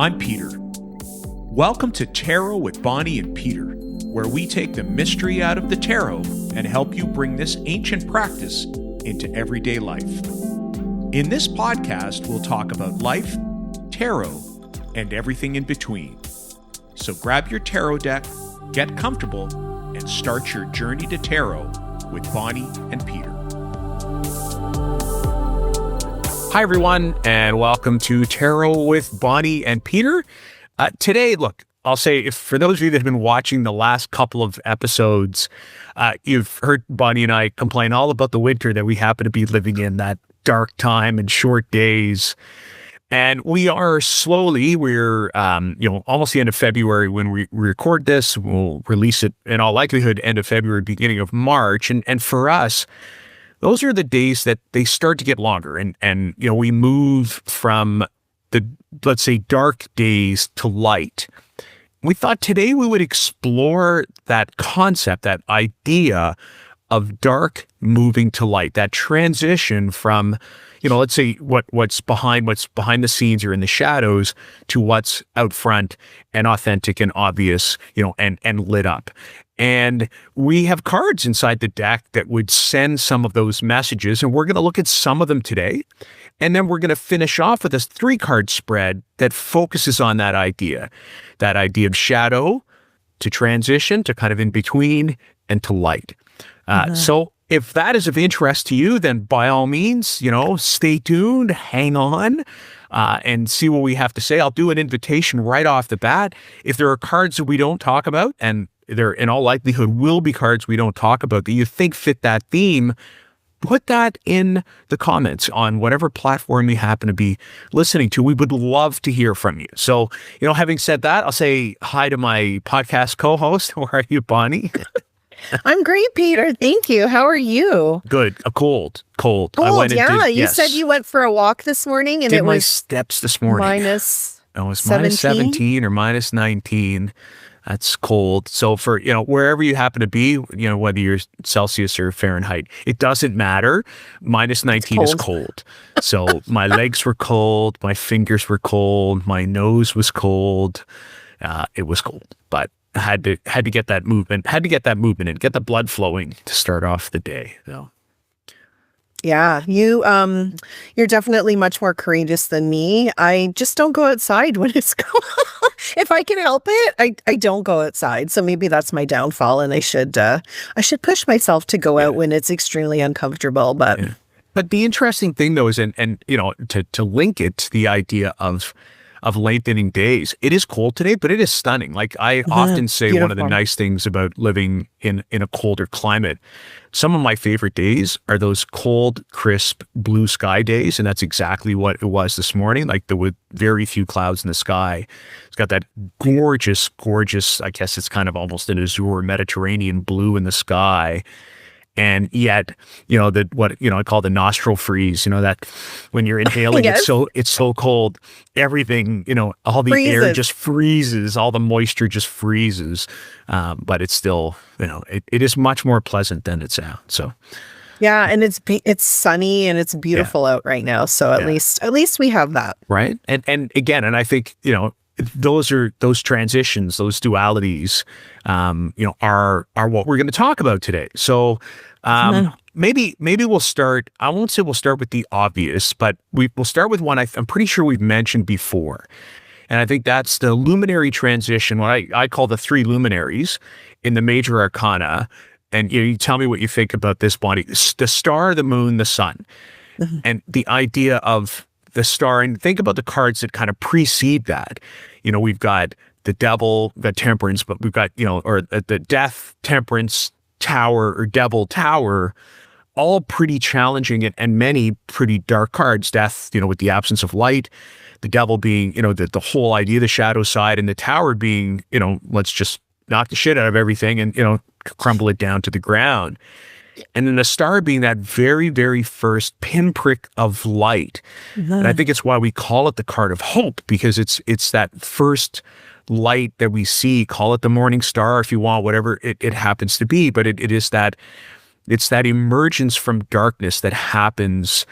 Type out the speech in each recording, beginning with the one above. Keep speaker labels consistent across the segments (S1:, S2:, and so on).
S1: I'm Peter. Welcome to Tarot with Bonnie and Peter, where we take the mystery out of the tarot and help you bring this ancient practice into everyday life. In this podcast, we'll talk about life, tarot, and everything in between. So grab your tarot deck, get comfortable, and start your journey to tarot with Bonnie and Peter. Hi, everyone, and welcome to Tarot with Bonnie and Peter. Today, look, I'll say, if for those of you that have been watching the last couple of episodes, you've heard Bonnie and I complain all about the winter that we happen to be living in, that dark time and short days. And we are slowly, we're almost the end of February when we record this. We'll release it in all likelihood end of February, beginning of March. And for us, those are the days that they start to get longer. And we move from the, let's say, dark days to light. We thought today we would explore that concept, that idea of dark moving to light, that transition from, let's say what's behind the scenes or in the shadows to what's out front and authentic and obvious, and lit up. And we have cards inside the deck that would send some of those messages, and we're going to look at some of them today. And then we're going to finish off with this 3-card spread that focuses on that idea of shadow to transition to kind of in between and to light. So if that is of interest to you, then by all means, stay tuned, hang on, and see what we have to say. I'll do an invitation right off the bat. If there are cards that we don't talk about, and there in all likelihood will be cards we don't talk about that you think fit that theme, put that in the comments on whatever platform you happen to be listening to. We would love to hear from you. So, having said that, I'll say hi to my podcast co-host. How are you, Bonnie?
S2: I'm great, Peter. Thank you. How are you?
S1: Good. Cold.
S2: You said you went for a walk this morning and
S1: did
S2: it was
S1: my steps this morning.
S2: minus
S1: It was
S2: 17?
S1: minus 17 or minus 19. That's cold. So for, wherever you happen to be, whether you're Celsius or Fahrenheit, it doesn't matter. Minus 19 is cold. So my legs were cold. My fingers were cold. My nose was cold. It was cold, but I had to get that movement, and get the blood flowing to start off the day. So.
S2: Yeah, you're definitely much more courageous than me. I just don't go outside when it's cold. If I can help it, I don't go outside. So maybe that's my downfall, and I should push myself to go out when it's extremely uncomfortable. But
S1: the interesting thing though is, and to link it to the idea of lengthening days. It is cold today, but it is stunning. Like I often say,
S2: beautiful.
S1: One of the nice things about living in a colder climate, some of my favorite days are those cold, crisp, blue sky days. And that's exactly what it was this morning, like with very few clouds in the sky. It's got that gorgeous, I guess it's kind of almost an azure Mediterranean blue in the sky. And yet, I call the nostril freeze, that when you're inhaling,
S2: Yes.
S1: it's so cold, everything, all the air just freezes, all the moisture just freezes. But it's still, it is much more pleasant than it sounds. So.
S2: Yeah, and it's sunny and it's beautiful out right now. So at least we have that.
S1: Right. And again, and I think, those transitions, those dualities, are what we're going to talk about today. So, maybe we'll start. I won't say we'll start with the obvious, but we'll start with one I'm pretty sure we've mentioned before, and I think that's the luminary transition. What I call the 3 luminaries in the Major Arcana. And you tell me what you think about this, Bonnie. The star, the moon, the sun, and the idea of the star, and think about the cards that kind of precede that. We've got the devil, the temperance, but we've got, or the death, temperance, tower, or devil, tower, all pretty challenging and many pretty dark cards. Death, with the absence of light, the devil being, the whole idea, the shadow side, and the tower being, let's just knock the shit out of everything and, crumble it down to the ground. And then the star being that very, very first pinprick of light. And I think it's why we call it the card of hope, because it's that first light that we see. Call it the morning star if you want, whatever it happens to be. But it is that, it's that emergence from darkness that happens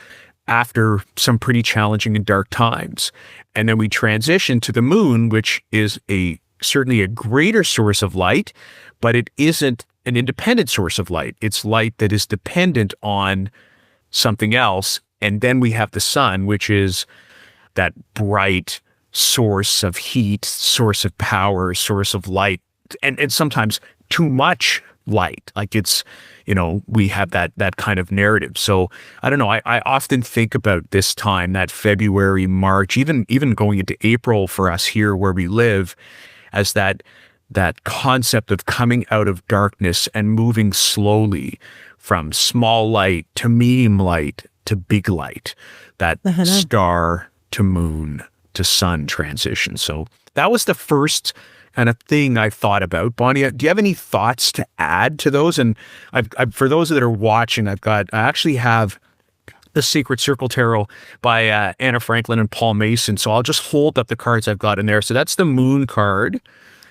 S1: after some pretty challenging and dark times. And then we transition to the moon, which is certainly a greater source of light, but it isn't an independent source of light. It's light that is dependent on something else. And then we have the sun, which is that bright source of heat, source of power, source of light, and sometimes too much light. Like it's, we have that kind of narrative. So I don't know. I often think about this time, that February, March, even going into April for us here where we live, as that concept of coming out of darkness and moving slowly from small light to medium light to big light, that star to moon to sun transition. So that was the first kind of thing I thought about. Bonnie, do you have any thoughts to add to those? And for those that are watching, I actually have The Sacred Circle Tarot by Anna Franklin and Paul Mason. So I'll just hold up the cards I've got in there. So that's the moon card.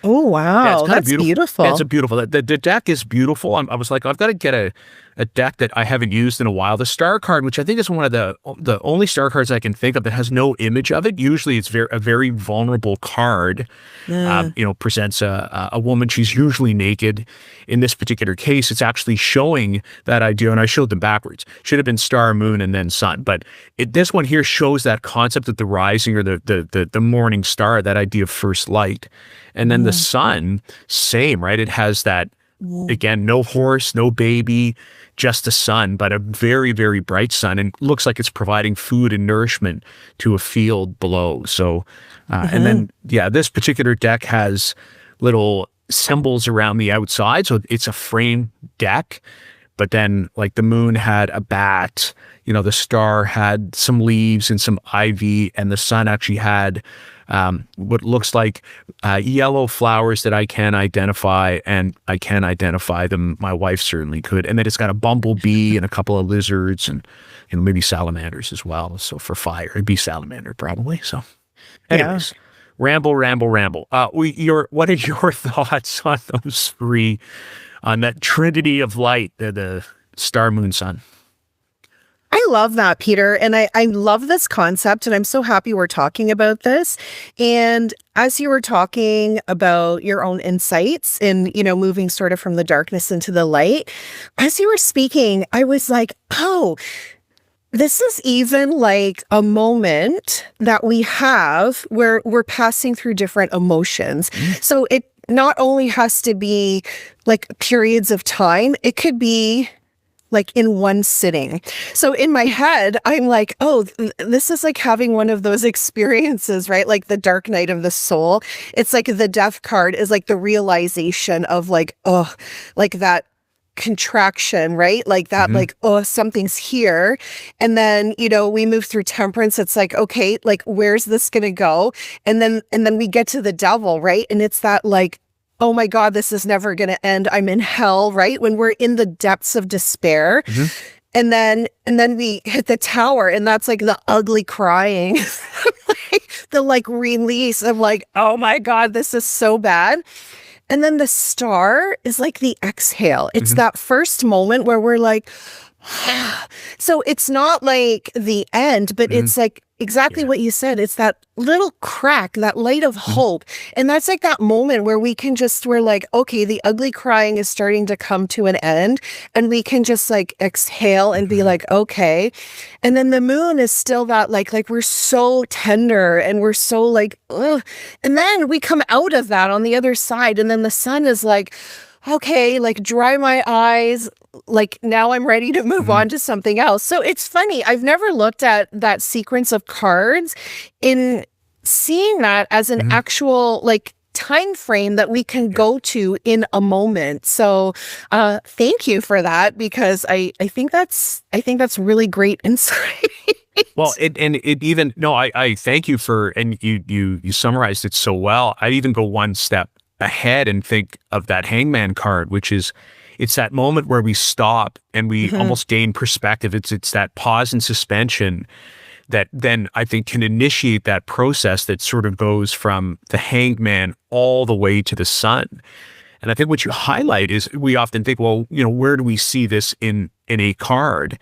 S2: Oh, wow.
S1: Yeah,
S2: That's beautiful.
S1: Yeah, it's beautiful. The deck is beautiful. I was like, I've got to get a deck that I haven't used in a while. The star card, which I think is one of the only star cards I can think of that has no image of it. Usually it's a very vulnerable card. Presents a woman. She's usually naked. In this particular case, it's actually showing that idea, and I showed them backwards. Should have been star, moon, and then sun. But this one here shows that concept of the rising or the morning star, that idea of first light. And then the sun, same, right? It has that, again, no horse, no baby, just the sun, but a very, very bright sun, and looks like it's providing food and nourishment to a field below. So, and then, this particular deck has little symbols around the outside. So it's a frame deck, but then like the moon had a bat, the star had some leaves and some ivy, and the sun actually had what looks like yellow flowers that I can identify, and I can identify them. My wife certainly could. And then it's got a bumblebee and a couple of lizards and maybe salamanders as well. So for fire, it'd be salamander probably. So anyways, ramble. What are your thoughts on those three, on that trinity of light, the star, moon, sun?
S2: I love that, Peter. And I love this concept, and I'm so happy we're talking about this. And as you were talking about your own insights in, moving sort of from the darkness into the light, as you were speaking, I was like, oh, this is even like a moment that we have where we're passing through different emotions. So it not only has to be like periods of time, it could be like in one sitting. So in my head, I'm like, oh, this is like having one of those experiences, right? Like the dark night of the soul. It's like the death card is like the realization of like, oh, like that contraction, right? Like that, like, oh, something's here. And then, we move through temperance. It's like, okay, like, where's this going to go? And then we get to the devil, right? And it's that like, oh my God, this is never going to end. I'm in hell, right? When we're in the depths of despair. And then we hit the tower, and that's like the ugly crying, the like release of like, oh my God, this is so bad. And then the star is like the exhale. It's that first moment where we're like, so it's not like the end, but it's like exactly what you said. It's that little crack, that light of hope. And that's like that moment where we're like, okay, the ugly crying is starting to come to an end, and we can just like exhale and be like, okay. And then the moon is still that like we're so tender and we're so like, ugh. And then we come out of that on the other side, and then the sun is like, okay, like dry my eyes, like now I'm ready to move on to something else. So it's funny. I've never looked at that sequence of cards in seeing that as an actual like time frame that we can go to in a moment. So thank you for that, because I think that's really great insight.
S1: Well, I thank you for, and you summarized it so well. I'd even go one step ahead and think of that hangman card, which is, it's that moment where we stop and we almost gain perspective. It's that pause and suspension that then I think can initiate that process that sort of goes from the hangman all the way to the sun. And I think what you highlight is, we often think, well, where do we see this in a card?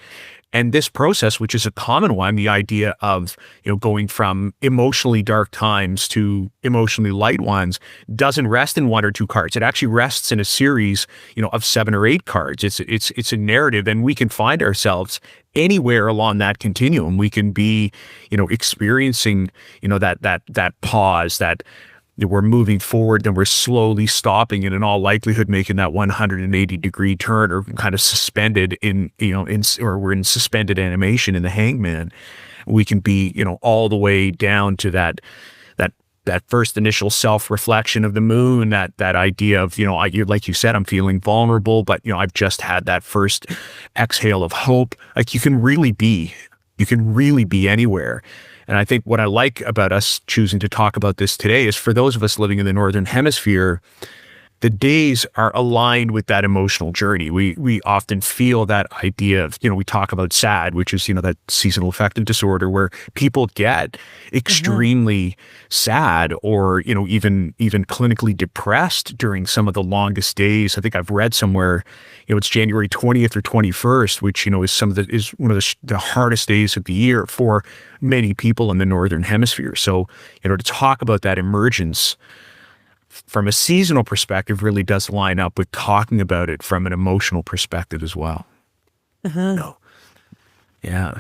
S1: And this process, which is a common one, the idea of, going from emotionally dark times to emotionally light ones, doesn't rest in one or two cards. It actually rests in a series, of 7 or 8 cards. It's a narrative, and we can find ourselves anywhere along that continuum. We can be, experiencing, that pause, that we're moving forward, then we're slowly stopping, and in all likelihood making that 180-degree turn, or kind of suspended or we're in suspended animation in the Hangman. We can be, all the way down to that first initial self-reflection of the moon, that idea of, like you said, I'm feeling vulnerable, but, I've just had that first exhale of hope. Like you can really be anywhere. And I think what I like about us choosing to talk about this today is, for those of us living in the Northern Hemisphere, the days are aligned with that emotional journey. We often feel that idea of, we talk about SAD, which is, that seasonal affective disorder, where people get extremely sad, or, even clinically depressed during some of the longest days. I think I've read somewhere, it's January 20th or 21st, which, is one of the hardest days of the year for many people in the Northern Hemisphere. So, to talk about that emergence from a seasonal perspective really does line up with talking about it from an emotional perspective as well. No. Yeah.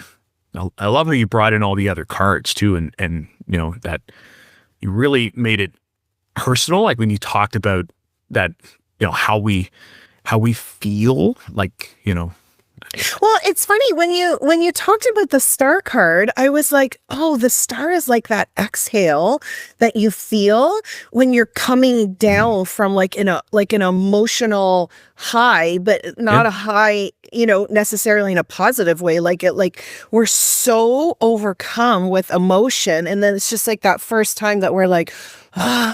S1: I love how you brought in all the other cards too. And that you really made it personal. Like when you talked about that, how we feel like,
S2: Well, it's funny when you talked about the star card, I was like, oh, the star is like that exhale that you feel when you're coming down from like an emotional high, but not a high, necessarily in a positive way. Like we're so overcome with emotion, and then it's just like that first time that we're like,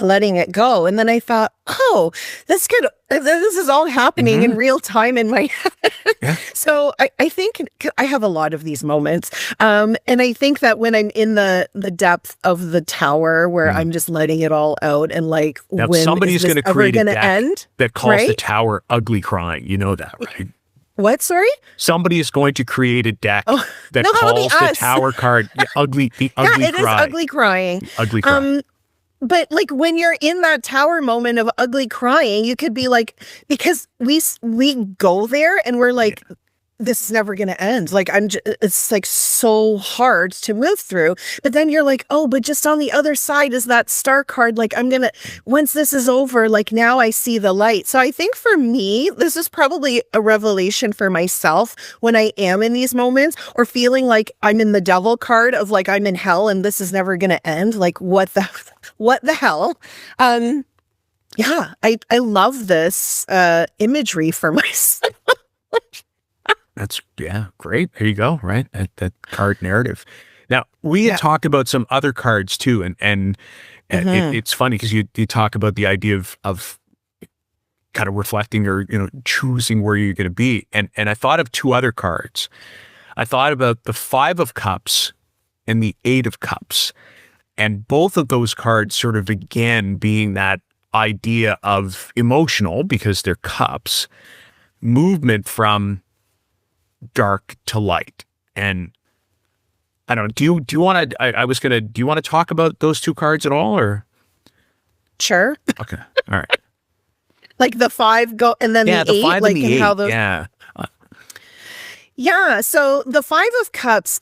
S2: letting it go. And then I thought, oh, this is all happening in real time in my head. Yeah. So I think I have a lot of these moments. And I think that when I'm in the depth of the tower where I'm just letting it all out, and like,
S1: now,
S2: when
S1: somebody's going to create a deck
S2: end
S1: that calls the tower ugly crying. You know that, right?
S2: What? Sorry?
S1: Somebody is going to create a deck that calls the tower card ugly. The ugly
S2: it
S1: cry.
S2: Is ugly crying.
S1: Ugly cry.
S2: But like when you're in that tower moment of ugly crying, you could be like, because we go there and we're like, this is never going to end. Like it's like so hard to move through. But then you're like, oh, but just on the other side is that star card. Like once this is over, like now I see the light. So I think for me, this is probably a revelation for myself when I am in these moments, or feeling like I'm in the devil card of like, I'm in hell and this is never going to end. Like what the hell? Yeah, I love this imagery for myself.
S1: That's, great. There you go, right? That card narrative. Now, we talk about some other cards too, and it's funny because you talk about the idea of kind of reflecting, or, choosing where you're going to be. And I thought of 2 other cards. I thought about the 5 of Cups and the 8 of Cups. And both of those cards sort of, again, being that idea of emotional, because they're cups, movement from dark to light. And I don't know, do you want to, do you want to talk about those 2 cards at all, or?
S2: Sure.
S1: Okay. All right.
S2: Like the 5 go, and then the 8,
S1: 5
S2: like
S1: and the 8,
S2: how those. Yeah. So the 5 of Cups,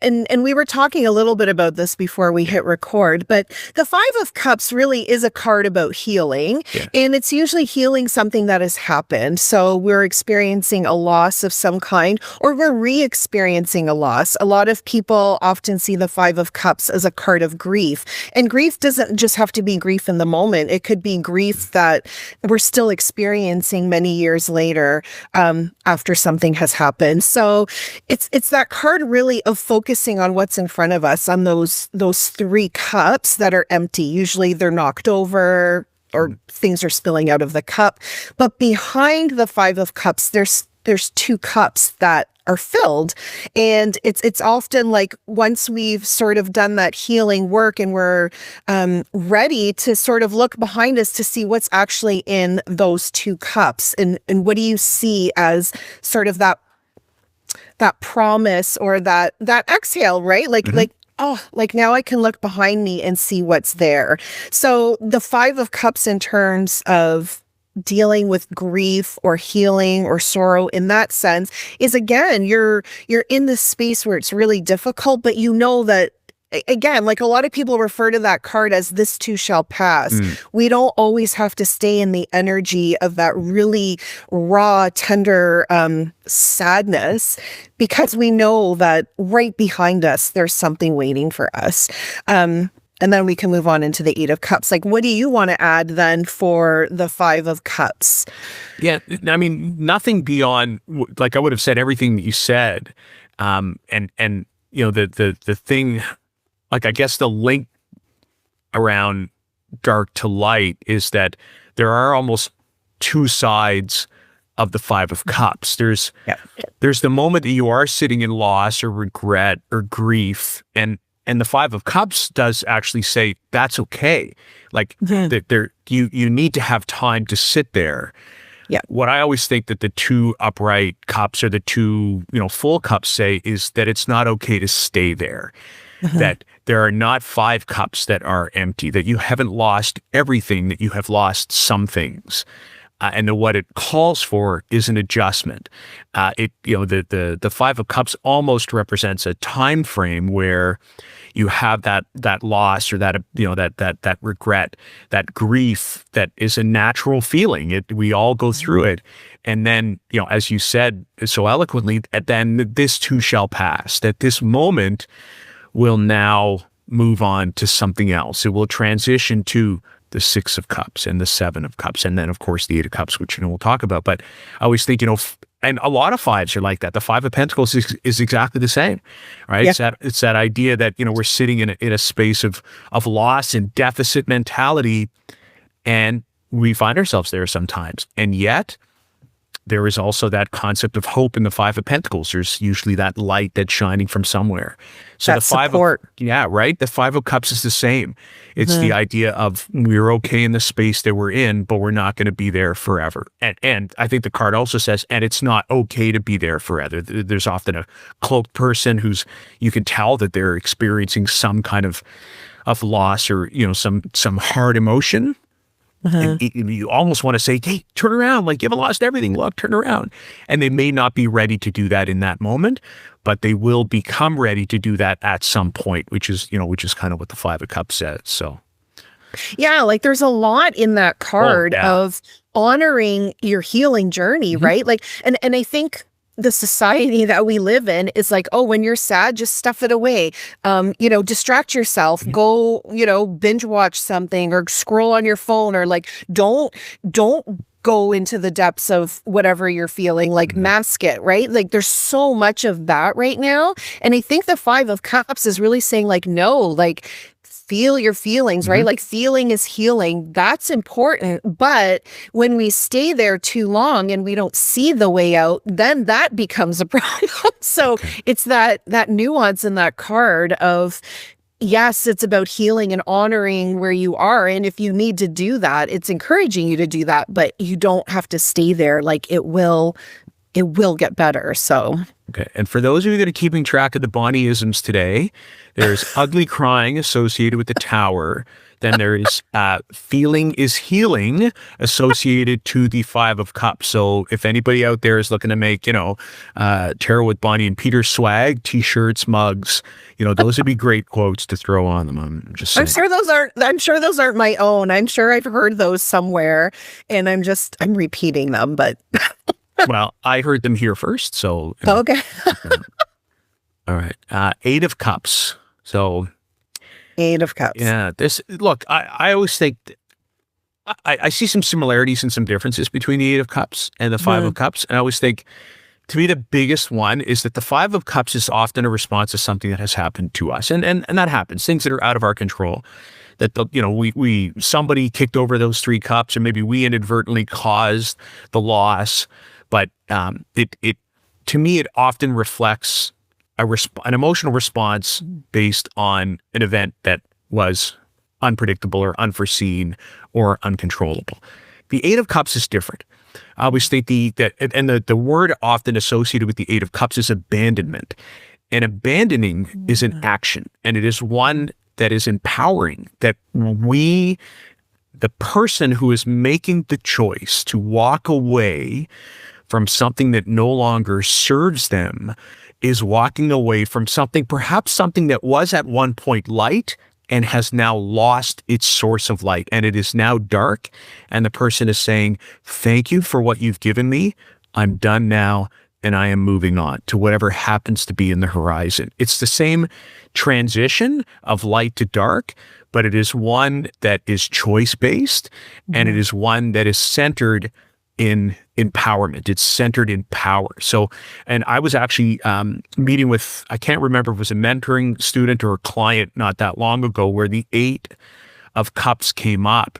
S2: and we were talking a little bit about this before we hit record, but the 5 of Cups really is a card about healing, and it's usually healing something that has happened. So we're experiencing a loss of some kind, or we're re-experiencing a loss. A lot of people often see the 5 of Cups as a card of grief, and grief doesn't just have to be grief in the moment. It could be grief that we're still experiencing many years later, after something has happened. So it's that card really of focusing on what's in front of us, on those 3 cups that are empty. Usually they're knocked over, or things are spilling out of the cup. But behind the 5 of Cups, there's 2 cups that are filled. And it's often like, once we've sort of done that healing work and we're ready to sort of look behind us to see what's actually in those 2 cups, and what do you see as sort of that that promise or that exhale, right? Like, oh, like now I can look behind me and see what's there. So the Five of Cups in terms of dealing with grief or healing or sorrow in that sense is, again, you're in this space where it's really difficult, but you know that, again, like a lot of people refer to that card as this too shall pass. We don't always have to stay in the energy of that really raw, tender sadness, because we know that right behind us, there's something waiting for us. And then we can move on into the Eight of Cups. Like, what do you want to add then for the Five of Cups?
S1: Yeah, I mean, nothing beyond, like I would have said everything that you said. And you know, the thing, like, I guess the link around dark to light is that there are almost two sides of the Five of Cups. There's the moment that you are sitting in loss or regret or grief, and the Five of Cups does actually say that's okay. Like, you need to have time to sit there. Yeah. What I always think that the two upright cups or the two, full cups say is that it's not okay to stay there. That there are not five cups that are empty, that you haven't lost everything, that you have lost some things. And then what it calls for is an adjustment. The Five of Cups almost represents a time frame where you have that loss or that regret, that grief that is a natural feeling. We all go through it. And then, as you said so eloquently, then this too shall pass, that this moment will now move on to something else. It will transition to the Six of Cups and the Seven of Cups, and then of course the Eight of Cups, which we'll talk about. But I always think, and a lot of fives are like that. The Five of Pentacles is exactly the same, right? Yeah. It's that idea that we're sitting in a space of loss and deficit mentality, and we find ourselves there sometimes. And yet there is also that concept of hope in the Five of Pentacles. There's usually that light that's shining from somewhere. So
S2: that support.
S1: The Five of Cups is the same. It's the idea of we're okay in the space that we're in, but we're not going to be there forever. And I think the card also says, and it's not okay to be there forever. There's often a cloaked person you can tell that they're experiencing some kind of loss or, some hard emotion. And you almost want to say, hey, turn around, like you haven't lost everything, look, turn around. And they may not be ready to do that in that moment, but they will become ready to do that at some point, which is kind of what the Five of Cups says. So
S2: yeah, like there's a lot in that card of honoring your healing journey, right? Like, and I think the society that we live in is like, oh, when you're sad, just stuff it away. Distract yourself, go, binge watch something or scroll on your phone, or like, don't go into the depths of whatever you're feeling, like mask it, right? Like there's so much of that right now. And I think the Five of Cups is really saying like, no, like feel your feelings, right? Like feeling is healing. That's important. But when we stay there too long and we don't see the way out, then that becomes a problem. So it's that nuance in that card of, yes, it's about healing and honoring where you are. And if you need to do that, it's encouraging you to do that, but you don't have to stay there. Like it will get better. So.
S1: Okay. And for those of you that are keeping track of the Bonnie-isms today, there's ugly crying associated with the Tower. Then there is feeling is healing associated to the Five of Cups. So if anybody out there is looking to make, Tarot with Bonnie and Peter swag, t-shirts, mugs, those would be great quotes to throw on them. I'm just saying.
S2: I'm sure those aren't my own. I'm sure I've heard those somewhere and I'm repeating them, but
S1: well, I heard them here first, so.
S2: Okay.
S1: All right. Eight of Cups. So.
S2: Eight of Cups.
S1: Yeah. I always think, I see some similarities and some differences between the Eight of Cups and the Five of Cups. And I always think, to me, the biggest one is that the Five of Cups is often a response to something that has happened to us. And that happens, things that are out of our control. That, somebody kicked over those three cups, or maybe we inadvertently caused the loss. But to me, it often reflects an emotional response based on an event that was unpredictable or unforeseen or uncontrollable. The Eight of Cups is different. I always think the word often associated with the Eight of Cups is abandonment. And abandoning is an action, and it is one that is empowering, that the person who is making the choice to walk away from something that no longer serves them is walking away from something, perhaps something that was at one point light and has now lost its source of light, and it is now dark. And the person is saying, thank you for what you've given me. I'm done now, and I am moving on to whatever happens to be in the horizon. It's the same transition of light to dark, but it is one that is choice-based, and it is one that is centered in empowerment. It's centered in power. So, and I was actually meeting with, I can't remember if it was a mentoring student or a client not that long ago, where the Eight of Cups came up.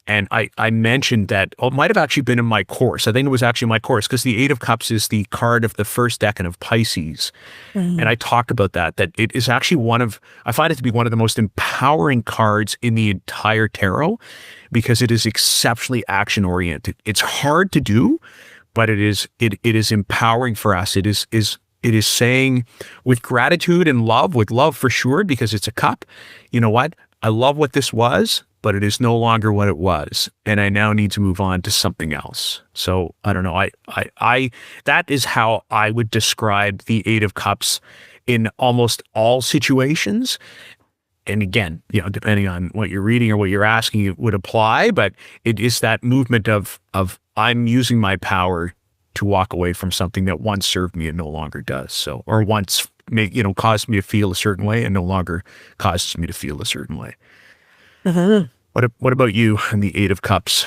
S1: And I mentioned that, it might have actually been in my course. I think it was actually my course, because the Eight of Cups is the card of the first decan of Pisces. And I talked about that it is actually I find it to be one of the most empowering cards in the entire tarot, because it is exceptionally action oriented. It's hard to do, but it is empowering for us. It is saying, with gratitude and love, with love for sure, because it's a cup, you know what? I love what this was, but it is no longer what it was, and I now need to move on to something else. So I don't know. I that is how I would describe the Eight of Cups in almost all situations. And again, depending on what you're reading or what you're asking, it would apply, but it is that movement of I'm using my power to walk away from something that once served me and no longer does. So, or once caused me to feel a certain way and no longer causes me to feel a certain way. What about you and the Eight of Cups?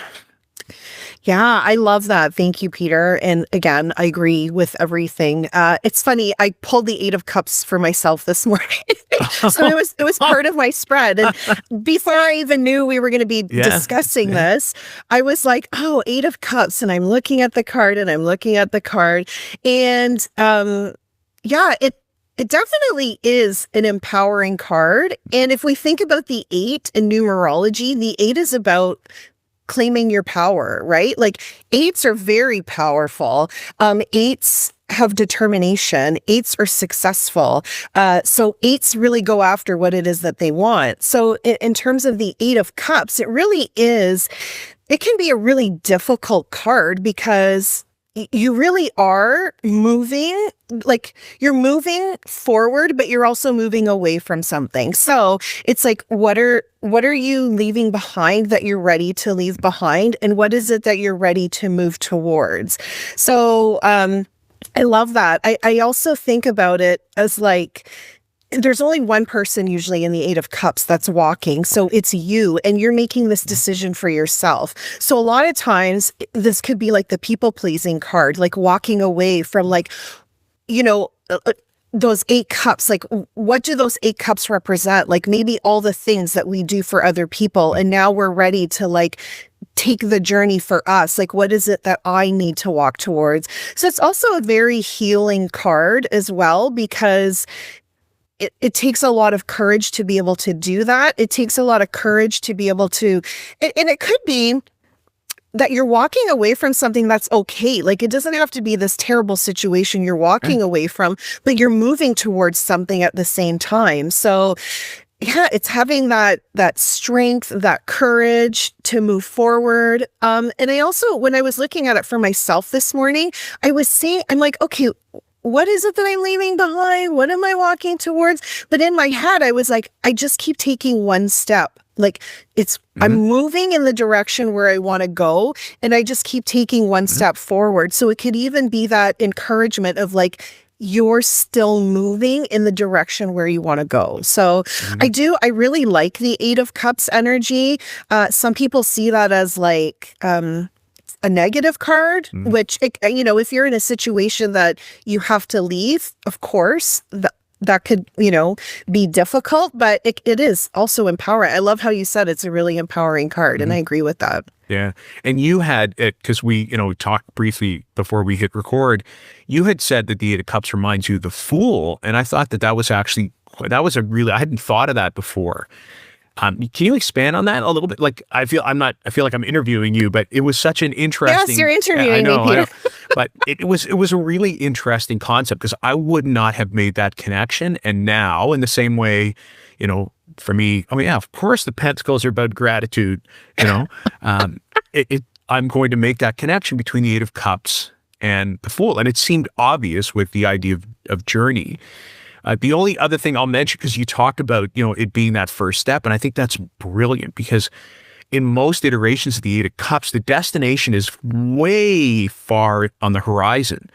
S2: Yeah, I love that. Thank you, Peter. And again, I agree with everything. It's funny, I pulled the Eight of Cups for myself this morning. So it was part of my spread. And before I even knew we were going to be discussing this, I was like, oh, Eight of Cups. And I'm looking at the card and I'm looking at the card. And it definitely is an empowering card. And if we think about the Eight in numerology, the Eight is about claiming your power, right? Like, eights are very powerful. Eights have determination. Eights are successful. So eights really go after what it is that they want. So in terms of the Eight of Cups, it can be a really difficult card, because you really are moving, like, you're moving forward, but you're also moving away from something. So it's like, what are you leaving behind that you're ready to leave behind? And what is it that you're ready to move towards? So I love that. I also think about it as like, there's only one person usually in the Eight of Cups that's walking. So it's you, and you're making this decision for yourself. So a lot of times this could be like the people pleasing card, like walking away from, like, those Eight Cups. Like, what do those Eight Cups represent? Like, maybe all the things that we do for other people. And now we're ready to, like, take the journey for us. Like, what is it that I need to walk towards? So it's also a very healing card as well, because it takes a lot of courage to be able to do that. It takes a lot of courage to be able to, and it could be that you're walking away from something that's okay. Like, it doesn't have to be this terrible situation you're walking away from, but you're moving towards something at the same time. So yeah, it's having that strength, that courage to move forward. And I also, when I was looking at it for myself this morning, I'm like, okay, what is it that I'm leaving behind? What am I walking towards? But in my head, I was like, I just keep taking one step. Like, I'm moving in the direction where I want to go, and I just keep taking one step forward. So it could even be that encouragement of, like, you're still moving in the direction where you want to go. So I really like the Eight of Cups energy. Some people see that as like, a negative card, which, if you're in a situation that you have to leave, of course, that could, be difficult, but it is also empowering. I love how you said it's a really empowering card, and I agree with that.
S1: Yeah. And you had, because we, talked briefly before we hit record, you had said that the Eight of Cups reminds you of the Fool. And I thought that was actually, I hadn't thought of that before. Can you expand on that a little bit? Like, I feel like I'm interviewing you, but it was such an interesting.
S2: Yes, you're interviewing me,
S1: I
S2: Peter.
S1: know. But it was a really interesting concept because I would not have made that connection. And now, in the same way, for me, I mean, yeah, of course, the pentacles are about gratitude. I'm going to make that connection between the Eight of Cups and the Fool, and it seemed obvious with the idea of journey. The only other thing I'll mention, because you talked about, it being that first step, and I think that's brilliant because in most iterations of the Eight of Cups, the destination is way far on the horizon.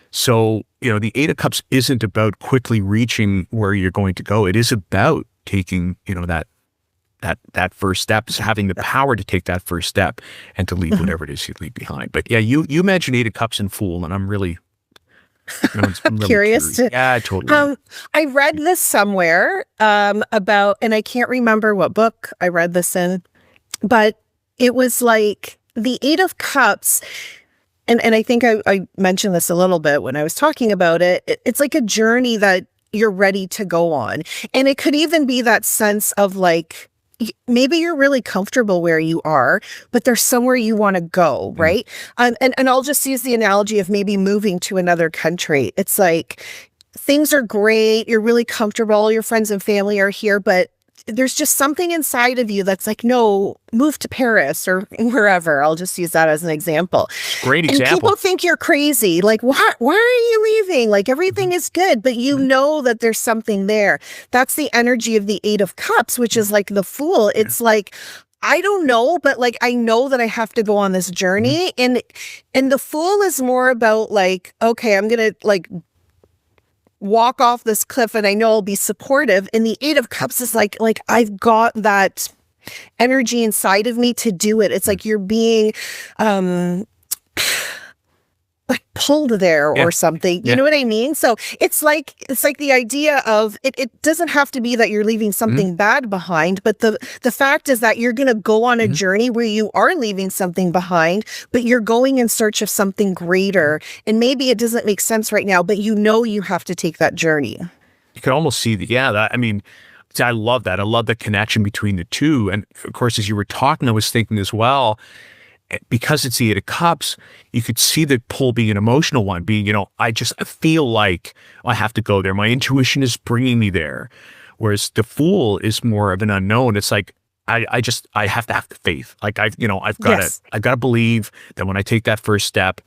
S1: So, the Eight of Cups isn't about quickly reaching where you're going to go. It is about taking, that first step, is having the power to take that first step and to leave whatever it is you leave behind. But yeah, you mentioned Eight of Cups and Fool, and I'm really... I'm really
S2: curious.
S1: Yeah, totally.
S2: I read this somewhere about, and I can't remember what book I read this in, but it was like the Eight of Cups, and I think I mentioned this a little bit when I was talking about it. It's like a journey that you're ready to go on. And it could even be that sense of like, maybe you're really comfortable where you are, but there's somewhere you want to go, right? And I'll just use the analogy of maybe moving to another country. It's like things are great, you're really comfortable, all your friends and family are here, but there's just something inside of you that's like, no, move to Paris or wherever. I'll just use that as an example.
S1: Great example.
S2: And people think you're crazy. Like, why are you leaving? Like, everything is good, but you know that there's something there. That's the energy of the Eight of Cups, which is like the Fool. It's like, I don't know, but like, I know that I have to go on this journey. And the Fool is more about like, okay, I'm going to like walk off this cliff and I know I'll be supportive. And the Eight of Cups is like I've got that energy inside of me to do it. It's like you're being like pulled there or something. You know what I mean? So it's like the idea of it doesn't have to be that you're leaving something bad behind, but the fact is that you're going to go on a journey where you are leaving something behind, but you're going in search of something greater. And maybe it doesn't make sense right now, but you have to take that journey.
S1: You can almost see I mean, I love that. I love the connection between the two. And of course, as you were talking, I was thinking as well, because it's the Eight of Cups, you could see the pull being an emotional one, being, I feel like I have to go there. My intuition is bringing me there. Whereas the Fool is more of an unknown. It's like, I have to have the faith. Like I've got to believe that when I take that first step,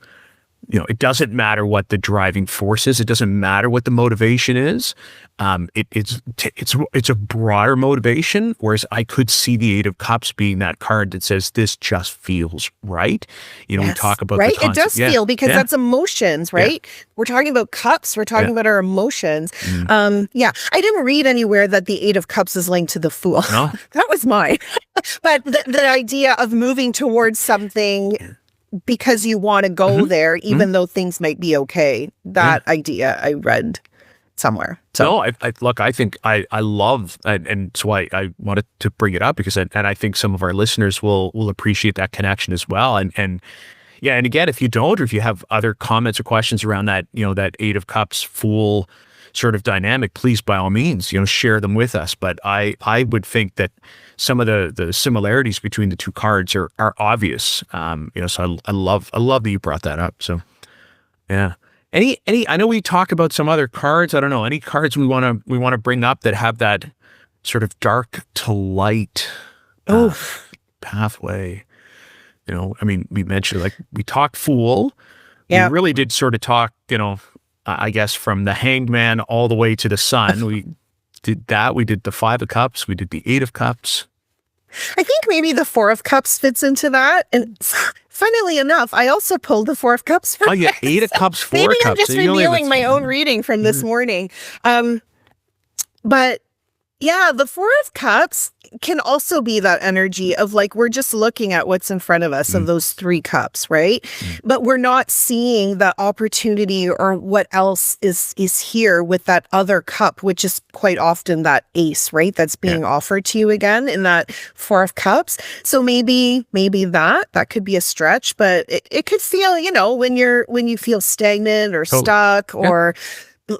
S1: it doesn't matter what the driving force is. It doesn't matter what the motivation is. It's a broader motivation. Whereas I could see the Eight of Cups being that card that says this just feels right. We talk about
S2: right.
S1: The
S2: it does feel because that's emotions, right? Yeah. We're talking about cups. We're talking about our emotions. I didn't read anywhere that the Eight of Cups is linked to the Fool. No? That was mine. But the idea of moving towards something because you want to go there, even though things might be okay. That idea I read somewhere. So
S1: no, I think I love, and that's why I wanted to bring it up, because I think some of our listeners will appreciate that connection as well. And again, if you have other comments or questions around that, that Eight of Cups Fool sort of dynamic, please, by all means, share them with us. But I would think that some of the similarities between the two cards are obvious. So I love that you brought that up. So yeah. Any I know we talked about some other cards. I don't know, any cards we want to bring up that have that sort of dark to light pathway. I mean, we mentioned, like, we talked Fool. Yeah. We really did sort of talk, I guess, from the Hanged Man all the way to the Sun. We did that. We did the Five of Cups. We did the Eight of Cups.
S2: I think maybe the Four of Cups fits into that. And funnily enough, I also pulled the Four of Cups.
S1: Oh, yeah, Eight of Cups, Four of Cups.
S2: Maybe I'm just revealing my own reading from this morning. But yeah, the Four of Cups can also be that energy of like, we're just looking at what's in front of us of those three cups, right? But we're not seeing the opportunity or what else is here with that other cup, which is quite often that ace, right? That's being offered to you again in that Four of Cups. So maybe that could be a stretch, but it could feel, when you feel stagnant or stuck or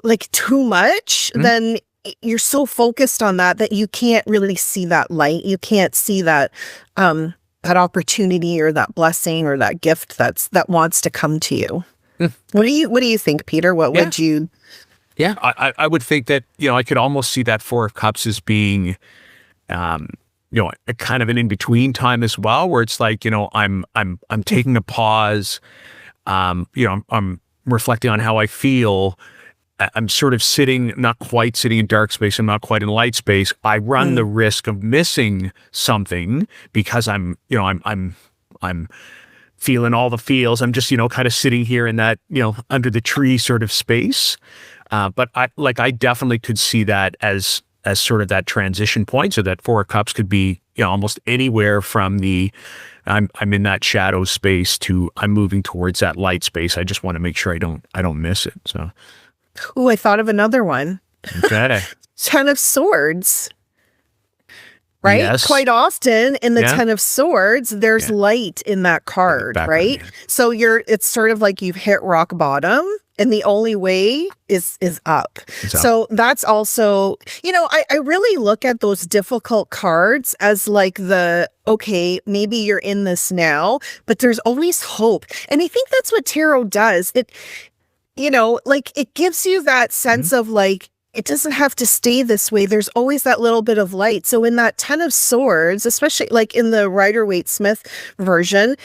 S2: like too much, then you're so focused on that you can't really see that light. You can't see that that opportunity or that blessing or that gift that wants to come to you. What do you think, Peter? What
S1: Yeah.
S2: would you?
S1: Yeah, I would think that, I could almost see that Four of Cups as being, a kind of an in-between time as well, where it's like, I'm taking a pause, I'm reflecting on how I feel. I'm sort of not quite sitting in dark space. I'm not quite in light space. I run the risk of missing something because I'm feeling all the feels. I'm just, kind of sitting here in that, under the tree sort of space. But I definitely could see that as sort of that transition point. So that Four of Cups could be, almost anywhere from I'm in that shadow space to I'm moving towards that light space. I just want to make sure I don't miss it. So.
S2: Ooh, I thought of another one.
S1: Okay.
S2: 10 of Swords. Right?
S1: Yes.
S2: Quite often in the 10 of Swords, there's light in that card, right? So it's sort of like you've hit rock bottom and the only way is up. So that's also, I really look at those difficult cards as like okay, maybe you're in this now, but there's always hope. And I think that's what tarot does. It gives you that sense of like, it doesn't have to stay this way. There's always that little bit of light. So in that 10 of Swords, especially like in the Rider-Waite-Smith version,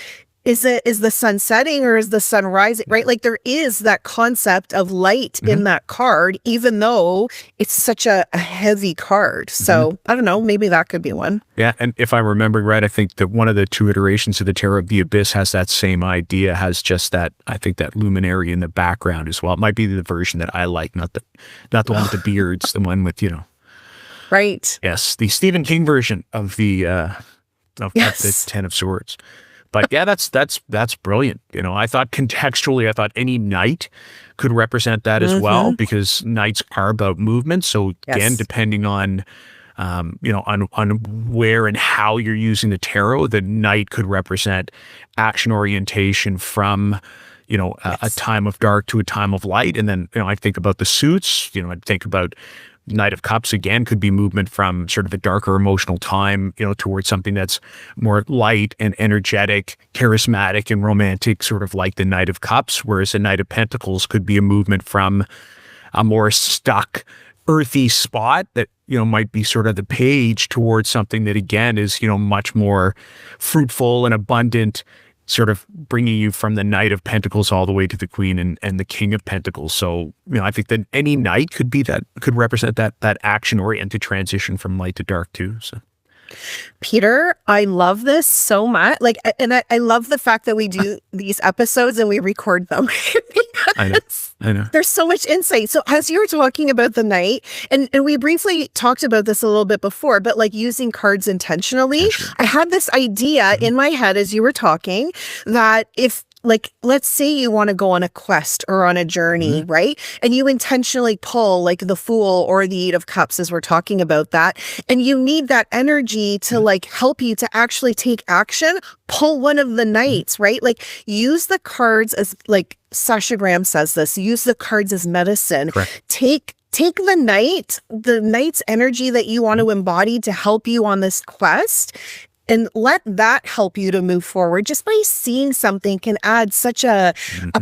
S2: is the sun setting or is the sun rising, right? Like there is that concept of light in that card, even though it's such a heavy card. So I don't know, maybe that could be one.
S1: Yeah, and if I'm remembering right, I think that one of the two iterations of the Tarot of the Abyss has that same idea, has just that, I think that luminary in the background as well. It might be the version that I like, not the one with the beards, the one with,
S2: Right.
S1: Yes, the Stephen King version of the of the 10 of Swords. But yeah, that's brilliant. I thought contextually, any knight could represent that as well, because knights are about movement. So again, depending on, on where and how you're using the tarot, the knight could represent action orientation from, a time of dark to a time of light. And then, I think about the suits, I think about Knight of Cups again could be movement from sort of a darker emotional time, towards something that's more light and energetic, charismatic and romantic, sort of like the Knight of Cups, whereas the Knight of Pentacles could be a movement from a more stuck, earthy spot that, might be sort of the page towards something that again is, much more fruitful and abundant, sort of bringing you from the Knight of Pentacles all the way to the Queen and the King of Pentacles. So, I think that any knight could represent that action-oriented transition from light to dark too. So,
S2: Peter, I love this so much. I love the fact that we do these episodes and we record them.
S1: I know.
S2: There's so much insight. So as you were talking about the knight, and we briefly talked about this a little bit before, but like using cards intentionally, I had this idea in my head as you were talking that if, let's say you want to go on a quest or on a journey, right? And you intentionally pull like the Fool or the Eight of Cups, as we're talking about that, and you need that energy to help you to actually take action, pull one of the knights, right? Use the cards as, Sasha Graham says this, use the cards as medicine.
S1: Correct.
S2: Take the knight's energy that you want to embody to help you on this quest, and let that help you to move forward. Just by seeing something can add such a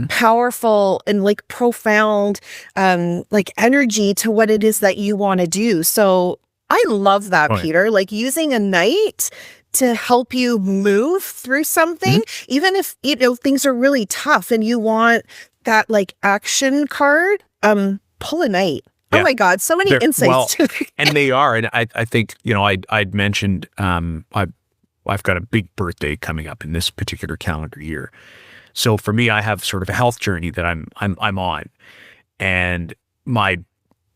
S2: powerful and profound energy to what it is that you want to do. So I love that, Peter. Using a knight to help you move through something, even if things are really tough and you want that action card, pull a knight. Yeah. Oh my God, so many insights.
S1: And they are. And I think, I'd mentioned I've got a big birthday coming up in this particular calendar year. So for me, I have sort of a health journey that I'm on. And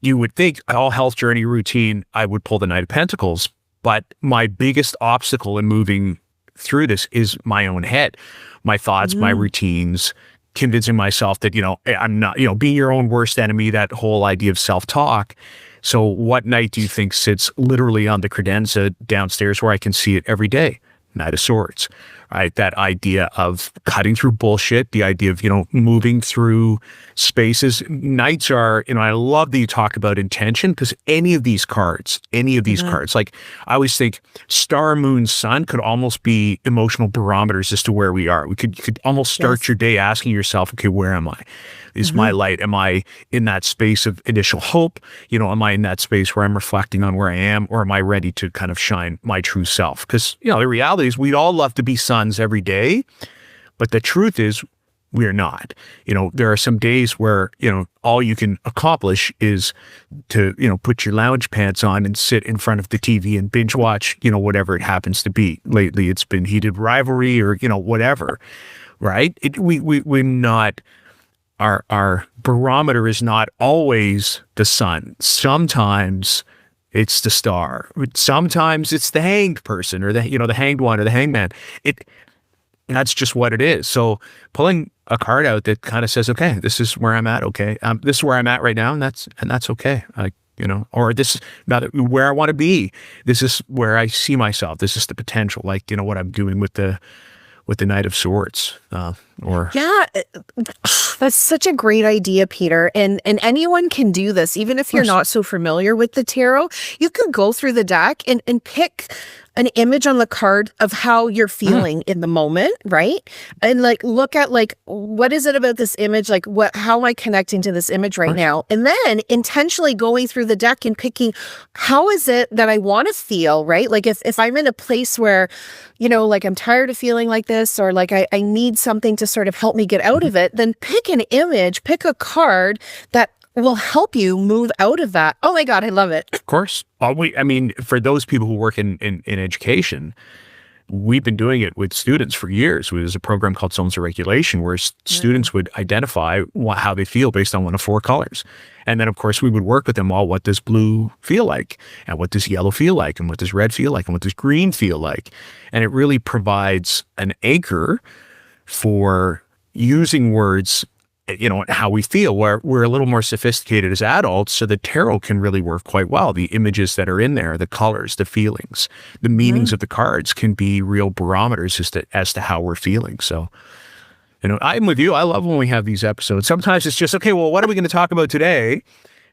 S1: you would think all health journey routine, I would pull the Knight of Pentacles, but my biggest obstacle in moving through this is my own head, my thoughts, my routines, convincing myself that, I'm not, being your own worst enemy, that whole idea of self-talk. So what knight do you think sits literally on the credenza downstairs where I can see it every day? Knight of Swords. right? That idea of cutting through bullshit, the idea of, moving through spaces. Knights are, I love that you talk about intention, because any of these cards, like I always think star, moon, sun could almost be emotional barometers as to where we are. You could almost start your day asking yourself, okay, where am I? Is my light? Am I in that space of initial hope? Am I in that space where I'm reflecting on where I am, or am I ready to kind of shine my true self? Because, the reality is we'd all love to be suns every day, but the truth is we're not. There are some days where, all you can accomplish is to, put your lounge pants on and sit in front of the TV and binge watch, whatever it happens to be. Lately, it's been heated rivalry or, whatever, right? We're not... Our barometer is not always the sun. Sometimes it's the star. Sometimes it's the hanged person, or the hanged one, or the hangman. That's just what it is. So pulling a card out that kind of says, okay, this is where I'm at. Okay, this is where I'm at right now, and that's okay. Or this is not where I want to be. This is where I see myself. This is the potential. Like, what I'm doing with the Knight of Swords,
S2: Yeah, that's such a great idea, Peter. And anyone can do this, even if you're not so familiar with the tarot. You can go through the deck and pick an image on the card of how you're feeling in the moment, right? And look at what is it about this image? How am I connecting to this image right now? And then intentionally going through the deck and picking, how is it that I want to feel, right? If I'm in a place where, I'm tired of feeling like this, or I need something to sort of help me get out of it, then pick an image, pick a card that will help you move out of that. Oh my God, I love it.
S1: Of course. For those people who work in education, we've been doing it with students for years. There's a program called Zones of Regulation where students would identify how they feel based on one of 4 colors. And then, of course, we would work with them all. What does blue feel like? And what does yellow feel like? And what does red feel like? And what does green feel like? And it really provides an anchor for using words, how we feel, where we're a little more sophisticated as adults, so the tarot can really work quite well. The images that are in there, the colors, the feelings, the meanings of the cards can be real barometers as to how we're feeling. So, I'm with you. I love when we have these episodes. Sometimes it's just, okay, well, what are we going to talk about today?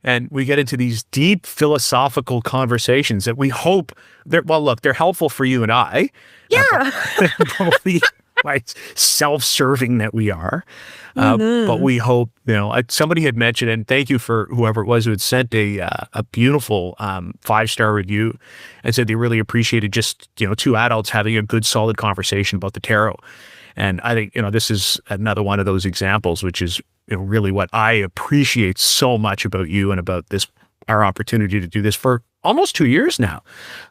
S1: And we get into these deep philosophical conversations that we hope they're helpful for you and I.
S2: Yeah.
S1: Probably quite self-serving that we are. But we hope, somebody had mentioned, and thank you for whoever it was who had sent a beautiful 5-star review and said they really appreciated just, 2 adults having a good, solid conversation about the tarot. And I think, this is another one of those examples, which is really what I appreciate so much about you and about this, our opportunity to do this for almost 2 years now.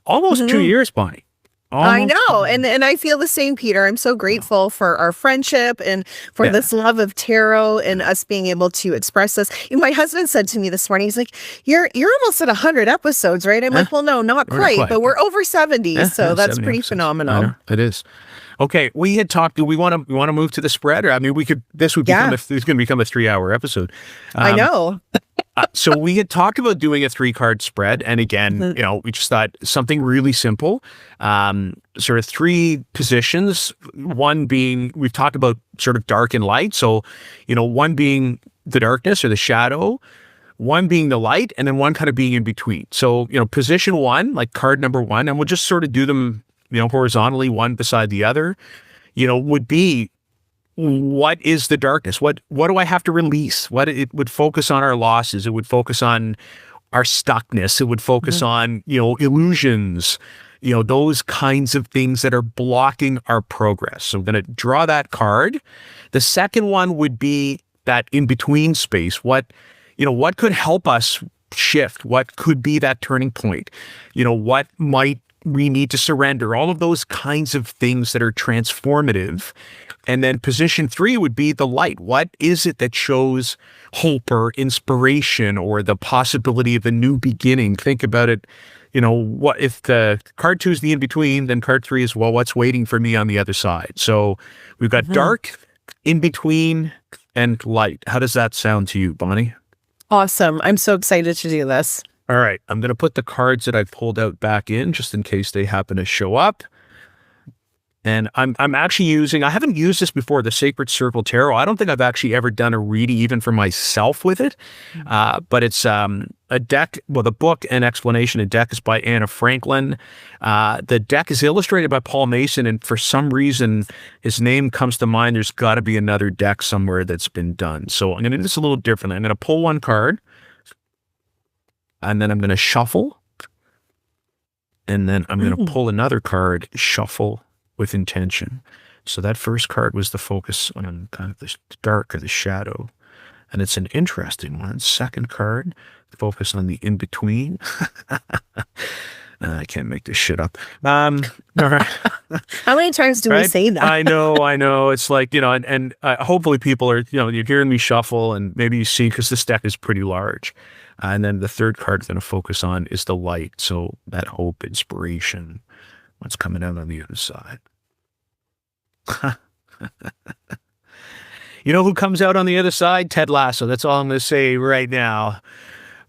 S1: Almost 2 years, Bonnie.
S2: I know. And I feel the same, Peter. I'm so grateful for our friendship and for this love of tarot and us being able to express this. My husband said to me this morning, he's like, you're almost at 100 episodes, right? I'm like, well, no, not quite, but we're over 70. So that's pretty episodes. Phenomenal.
S1: It is. Okay, we had talked. Do we want to move to the spread? Or we could. This would become. This is going to become a 3-hour episode.
S2: I know.
S1: So we had talked about doing a 3-card spread, and again, we just thought something really simple. Sort of 3 positions. One being, we've talked about sort of dark and light. So, one being the darkness or the shadow, one being the light, and then one kind of being in between. So, position 1, like card number 1, and we'll just sort of do them, horizontally, one beside the other, would be, what is the darkness? What do I have to release? It would focus on our losses. It would focus on our stuckness. It would focus on, illusions, those kinds of things that are blocking our progress. So I'm going to draw that card. The second one would be that in-between space. What could help us shift? What could be that turning point? What might we need to surrender? All of those kinds of things that are transformative. And then position 3 would be the light. What is it that shows hope or inspiration or the possibility of a new beginning? Think about it. What if the card 2 is the in-between, then card 3 is, well, what's waiting for me on the other side? So we've got dark, in-between, and light. How does that sound to you, Bonnie?
S2: Awesome. I'm so excited to do this.
S1: All right. I'm going to put the cards that I pulled out back in just in case they happen to show up. And I'm actually using, I haven't used this before, the Sacred Circle Tarot. I don't think I've actually ever done a reading even for myself with it. But it's a deck, well, the book and explanation of deck is by Anna Franklin. The deck is illustrated by Paul Mason, and for some reason, his name comes to mind. There's got to be another deck somewhere that's been done. So I'm going to do this a little differently. I'm going to pull one card, and then I'm going to shuffle, and then I'm going to pull another card, shuffle, with intention. So that first card was the focus on kind of the dark or the shadow. And it's an interesting one. Second card, focus on the in-between. I can't make this shit up. All right.
S2: How many times do we say that?
S1: I know. It's like, and hopefully people are, you're hearing me shuffle, and maybe you see, because this deck is pretty large. And then the third card I'm going to focus on is the light. So that hope, inspiration, what's coming out on the other side. You know who comes out on the other side? Ted Lasso. That's all I'm going to say right now.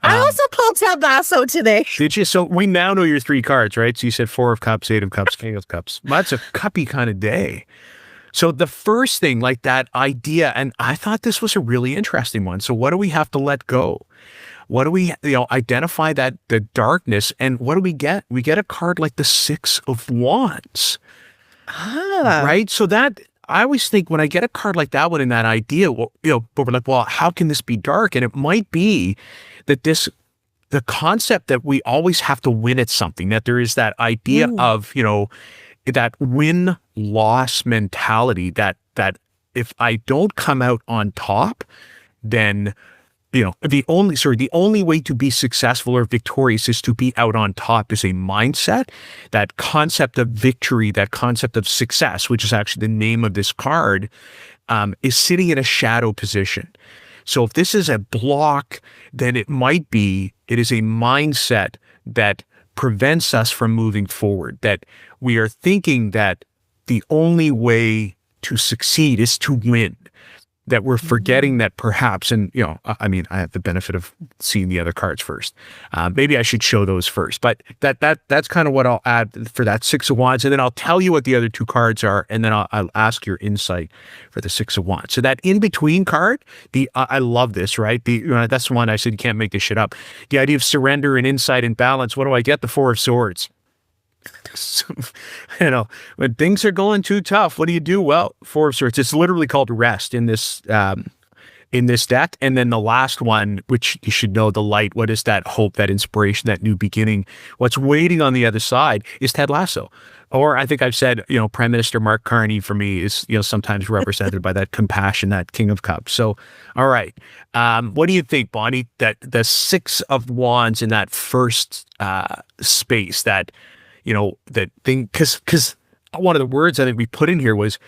S2: I also pulled Ted Lasso today.
S1: Did you? So we now know your 3 cards, right? So you said 4 of Cups, 8 of Cups, King of Cups. Well, that's a cuppy kind of day. So the first thing, like that idea, and I thought this was a really interesting one. So what do we have to let go? What do we, identify that the darkness, and what do we get? We get a card like the 6 of Wands. Right? So that, I always think when I get a card like that one in that idea, but we're like, well, how can this be dark? And it might be that the concept that we always have to win at something, that there is that idea of, that win-loss mentality, that if I don't come out on top, then the only way to be successful or victorious is to be out on top, is a mindset. That concept of victory, that concept of success, which is actually the name of this card, is sitting in a shadow position. So if this is a block, then it is a mindset that prevents us from moving forward, that we are thinking that the only way to succeed is to win. That we're forgetting that perhaps, and I have the benefit of seeing the other cards first. Maybe I should show those first, but that's kind of what I'll add for that 6 of Wands, and then I'll tell you what the other 2 cards are, and then I'll ask your insight for the 6 of Wands. So that in between card, I love this, right? That's the one I said you can't make this shit up. The idea of surrender and insight and balance. What do I get? The 4 of Swords. So, when things are going too tough, what do you do? Well, 4 of Swords. It's literally called rest in this deck. And then the last one, which you should know, the light. What is that hope, that inspiration, that new beginning? What's waiting on the other side is Ted Lasso. Or I think I've said, Prime Minister Mark Carney for me is, sometimes represented by that compassion, that King of Cups. So, all right. What do you think, Bonnie, that the 6 of Wands in that first space, that that thing, because one of the words I think we put in here was,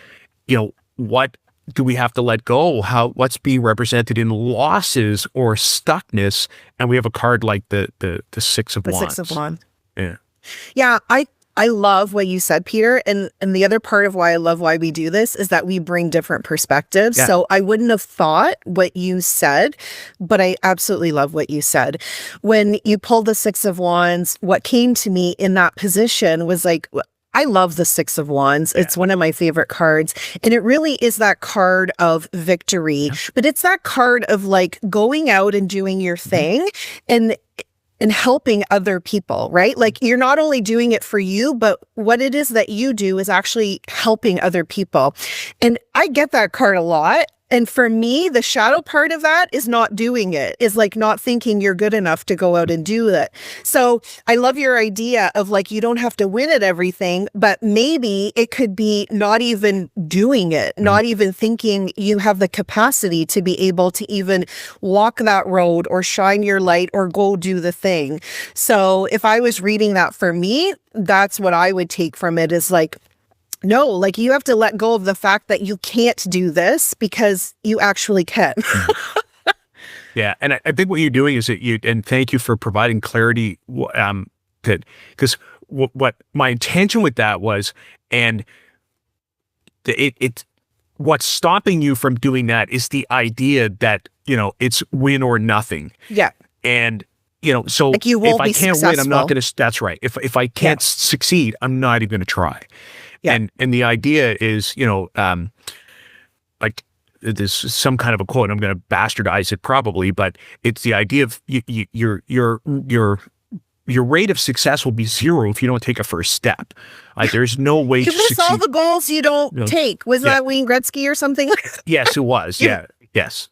S1: what do we have to let go? What's being represented in losses or stuckness? And we have a card like the 6 of Wands.
S2: The 6 of Wands.
S1: Yeah.
S2: Yeah. I love what you said, Peter. And the other part of why I love why we do this is that we bring different perspectives. Yeah. So I wouldn't have thought what you said, but I absolutely love what you said. When you pulled the 6 of Wands, what came to me in that position was like, I love the 6 of Wands. Yeah. It's one of my favorite cards. And it really is that card of victory, but it's that card of like going out and doing your thing and helping other people, right? Like you're not only doing it for you, but what it is that you do is actually helping other people. And I get that card a lot. And for me, the shadow part of that is not doing it, is like not thinking you're good enough to go out and do it. So I love your idea of like, you don't have to win at everything, but maybe it could be not even doing it, not even thinking you have the capacity to be able to even walk that road or shine your light or go do the thing. So if I was reading that for me, that's what I would take from it, is like, no, like you have to let go of the fact that you can't do this because you actually can.
S1: Yeah. And I think what you're doing is and thank you for providing clarity, because what my intention with that was, and what's stopping you from doing that is the idea that, it's win or nothing.
S2: Yeah.
S1: And, so
S2: like you won't
S1: if I can't
S2: successful.
S1: win, I'm not going to, that's right. If I can't succeed, I'm not even going to try. And the idea is, like there's some kind of a quote. I'm going to bastardize it probably, but it's the idea of your rate of success will be 0 if you don't take a first step. Like there's no way
S2: you
S1: to
S2: miss
S1: succeed.
S2: all the goals you don't take. Was that Wayne Gretzky or something?
S1: Yes, it was. Yeah. Yes.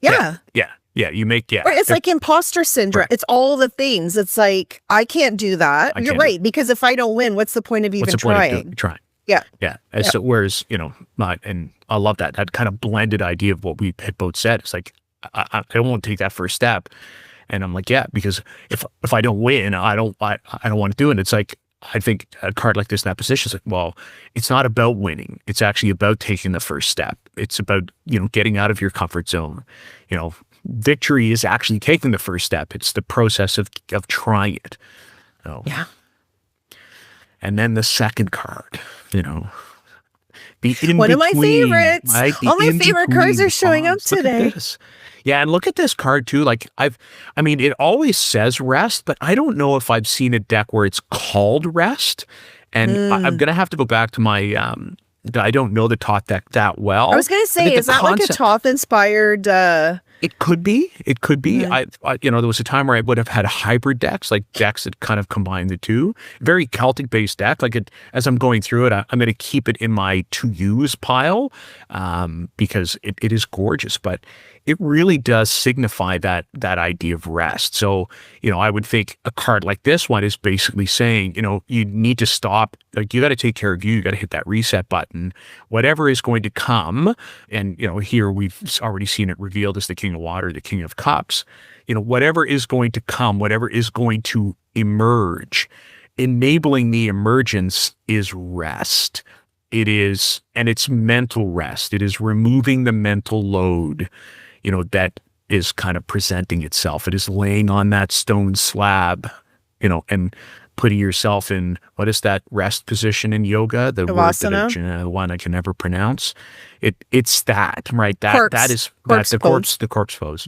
S2: Yeah.
S1: Yeah. You make,
S2: Or it's like imposter syndrome.
S1: Right.
S2: It's all the things. It's like, I can't do that. You're right. Because if I don't win, what's the point of even trying? Yeah.
S1: Yeah. So whereas, not, and I love that kind of blended idea of what we had both said. It's like, I won't take that first step. And I'm like, yeah, because if I don't win, I don't want to do it. It's like, I think a card like this in that position is like, well, it's not about winning. It's actually about taking the first step. It's about, getting out of your comfort zone. Victory is actually taking the first step. It's the process of trying it. So,
S2: yeah.
S1: And then the second card,
S2: one of my favorites.
S1: Right?
S2: All my favorite cards are showing up today.
S1: Yeah, and look at this card too. Like it always says rest, but I don't know if I've seen a deck where it's called rest. And I'm gonna have to go back to my I don't know the Toth deck that well.
S2: I was gonna say, is that like a Toth inspired
S1: It could be. I there was a time where I would have had hybrid decks, like decks that kind of combine the two. Very Celtic based deck. As I'm going through it, I'm going to keep it in my to use pile because it is gorgeous. But it really does signify that idea of rest. So I would think a card like this one is basically saying you need to stop. Like you got to take care of you. You got to hit that reset button. Whatever is going to come, and here we've already seen it revealed as the King of Water, the King of Cups. Whatever is going to come, whatever is going to emerge, enabling the emergence is rest. It is, and it's mental rest. It is removing the mental load, that is kind of presenting itself. It is laying on that stone slab, and putting yourself in, what is that rest position in yoga? The word that one I can never pronounce. It's that, right? That's the corpse pose.